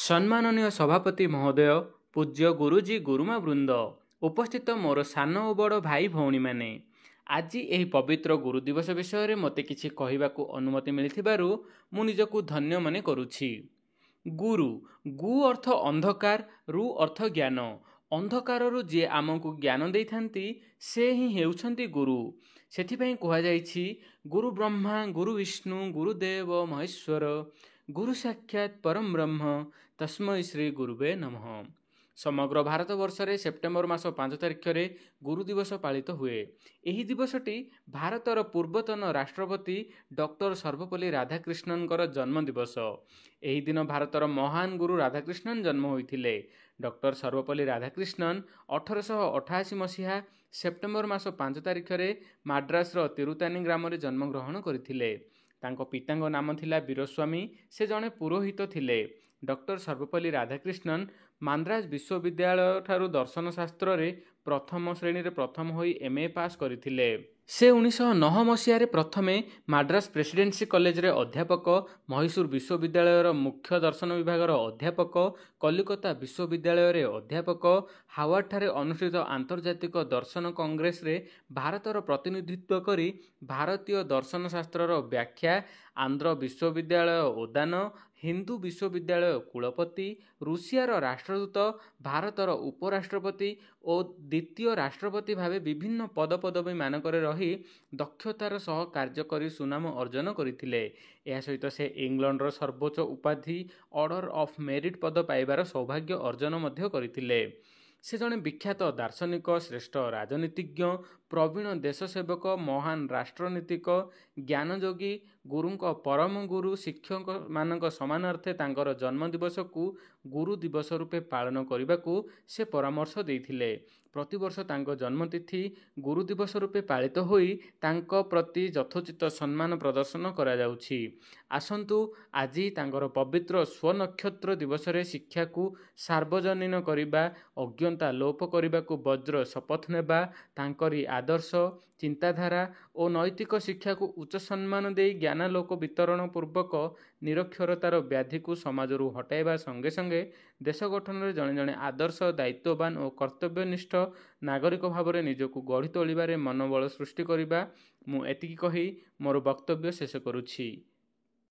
ସମ୍ମାନନୀୟ ସଭାପତି ମହୋଦୟ, ପୂଜ୍ୟ ଗୁରୁଜୀ ଗୁରୁମା ବୃନ୍ଦ, ଉପସ୍ଥିତ ମୋର ସାନ ଓ ବଡ଼ ଭାଇ ଭଉଣୀମାନେ, ଆଜି ଏହି ପବିତ୍ର ଗୁରୁ ଦିବସ ବିଷୟରେ ମୋତେ କିଛି କହିବାକୁ ଅନୁମତି ମିଳିଥିବାରୁ ମୁଁ ନିଜକୁ ଧନ୍ୟ ମନେ କରୁଛି। ଗୁରୁ, ଗୁ ଅର୍ଥ ଅନ୍ଧକାର, ରୁ ଅର୍ଥ ଜ୍ଞାନ। ଅନ୍ଧକାରରୁ ଯିଏ ଆମକୁ ଜ୍ଞାନ ଦେଇଥାନ୍ତି ସେ ହିଁ ହେଉଛନ୍ତି ଗୁରୁ। ସେଥିପାଇଁ କୁହାଯାଇଛି ଗୁରୁ ବ୍ରହ୍ମା ଗୁରୁ ବିଷ୍ଣୁ ଗୁରୁଦେବ ମହେଶ୍ୱର ଗୁରୁ ସାକ୍ଷାତ୍ ପରମ ବ୍ରହ୍ମ ତସ୍ମୈ ଶ୍ରୀ ଗୁରୁବେ ନମଃ। ସମଗ୍ର ଭାରତବର୍ଷରେ ସେପ୍ଟେମ୍ବର ମାସ 5 ତାରିଖରେ ଗୁରୁ ଦିବସ ପାଳିତ ହୁଏ। ଏହି ଦିବସଟି ଭାରତର ପୂର୍ବତନ ରାଷ୍ଟ୍ରପତି ଡକ୍ଟର ସର୍ବପଲ୍ଲୀ ରାଧାକ୍ରିଷ୍ଣନଙ୍କର ଜନ୍ମ ଦିବସ। ଏହି ଦିନ ଭାରତର ମହାନ ଗୁରୁ ରାଧାକ୍ରିଷ୍ଣନ ଜନ୍ମ ହୋଇଥିଲେ। ଡକ୍ଟର ସର୍ବପଲ୍ଲୀ ରାଧାକ୍ରିଷ୍ଣନ 1888 ମସିହା ସେପ୍ଟେମ୍ବର ମାସ 5 ତାରିଖରେ ମାଡ୍ରାସର ତିରୁତାନି ଗ୍ରାମରେ ଜନ୍ମଗ୍ରହଣ କରିଥିଲେ। ତାଙ୍କ ପିତାଙ୍କ ନାମ ଥିଲା ବୀରସ୍ୱାମୀ। ସେ ଜଣେ ପୁରୋହିତ ଥିଲେ। ଡକ୍ଟର ସର୍ବପଲ୍ଲୀ ରାଧାକ୍ରିଷ୍ଣନ ମାନ୍ଦ୍ରାଜ ବିଶ୍ୱବିଦ୍ୟାଳୟଠାରୁ ଦର୍ଶନ ଶାସ୍ତ୍ରରେ ପ୍ରଥମ ଶ୍ରେଣୀରେ ପ୍ରଥମ ହୋଇ MA ପାସ୍ କରିଥିଲେ। ସେ 1909 ମସିହାରେ ପ୍ରଥମେ ମାଡ୍ରାସ ପ୍ରେସିଡେନ୍ସି କଲେଜରେ ଅଧ୍ୟାପକ, ମହୀଶୂର ବିଶ୍ୱବିଦ୍ୟାଳୟର ମୁଖ୍ୟ ଦର୍ଶନ ବିଭାଗର ଅଧ୍ୟାପକ, କଲିକତା ବିଶ୍ୱବିଦ୍ୟାଳୟରେ ଅଧ୍ୟାପକ, ହାୱାର୍ଡଠାରେ ଅନୁଷ୍ଠିତ ଆନ୍ତର୍ଜାତିକ ଦର୍ଶନ କଂଗ୍ରେସରେ ଭାରତର ପ୍ରତିନିଧିତ୍ୱ କରି ଭାରତୀୟ ଦର୍ଶନ ଶାସ୍ତ୍ରର ବ୍ୟାଖ୍ୟା, ଆନ୍ଧ୍ର ବିଶ୍ୱବିଦ୍ୟାଳୟ ଓଦାନ, ହିନ୍ଦୁ ବିଶ୍ୱବିଦ୍ୟାଳୟ କୁଳପତି, ରୁଷିଆର ରାଷ୍ଟ୍ରଦୂତ, ଭାରତର ଉପରାଷ୍ଟ୍ରପତି ଓ ଦ୍ୱିତୀୟ ରାଷ୍ଟ୍ରପତି ଭାବେ ବିଭିନ୍ନ ପଦପଦବୀମାନଙ୍କରେ ରହି ଦକ୍ଷତାର ସହ କାର୍ଯ୍ୟ କରି ସୁନାମ ଅର୍ଜନ କରିଥିଲେ। ଏହା ସହିତ ସେ ଇଂଲଣ୍ଡର ସର୍ବୋଚ୍ଚ ଉପାଧି ଅର୍ଡର ଅଫ୍ ମେରିଟ୍ ପଦ ପାଇବାର ସୌଭାଗ୍ୟ ଅର୍ଜନ ମଧ୍ୟ କରିଥିଲେ। ସେ ଜଣେ ବିଖ୍ୟାତ ଦାର୍ଶନିକ, ଶ୍ରେଷ୍ଠ ରାଜନୀତିଜ୍ଞ, ପ୍ରବୀଣ ଦେଶସେବକ, ମହାନ ରାଷ୍ଟ୍ରନୀତିକ, ଜ୍ଞାନଯୋଗୀ। ଗୁରୁଙ୍କ ପରମ ଗୁରୁ ଶିକ୍ଷକମାନଙ୍କ ସମ୍ମାନାର୍ଥେ ତାଙ୍କର ଜନ୍ମଦିବସକୁ ଗୁରୁ ଦିବସ ରୂପେ ପାଳନ କରିବାକୁ ସେ ପରାମର୍ଶ ଦେଇଥିଲେ। ପ୍ରତିବର୍ଷ ତାଙ୍କ ଜନ୍ମତିଥି ଗୁରୁ ଦିବସ ରୂପେ ପାଳିତ ହୋଇ ତାଙ୍କ ପ୍ରତି ଯଥୋଚିତ ସମ୍ମାନ ପ୍ରଦର୍ଶନ କରାଯାଉଛି। ଆସନ୍ତୁ ଆଜି ତାଙ୍କର ପବିତ୍ର ସ୍ୱନକ୍ଷତ୍ର ଦିବସରେ ଶିକ୍ଷାକୁ ସାର୍ବଜନୀନ କରିବା, ଅଜ୍ଞତା ଲୋପ କରିବାକୁ ବଜ୍ର ଶପଥ ନେବା, ତାଙ୍କରି ଆଦର୍ଶ, ଚିନ୍ତାଧାରା ଓ ନୈତିକ ଶିକ୍ଷାକୁ ଉଚ୍ଚ ସମ୍ମାନ ଦେଇ ଜ୍ଞାନାଲୋକ ବିତରଣ ପୂର୍ବକ ନିରକ୍ଷରତାର ବ୍ୟାଧିକୁ ସମାଜରୁ ହଟାଇବା ସଙ୍ଗେ ସଙ୍ଗେ ଦେଶ ଗଠନରେ ଜଣେ ଜଣେ ଆଦର୍ଶ, ଦାୟିତ୍ୱବାନ ଓ କର୍ତ୍ତବ୍ୟନିଷ୍ଠ ନାଗରିକ ଭାବରେ ନିଜକୁ ଗଢ଼ି ତୋଳିବାରେ ମନୋବଳ ସୃଷ୍ଟି କରିବା। ମୁଁ ଏତିକି କହି ମୋର ବକ୍ତବ୍ୟ ଶେଷ କରୁଛି।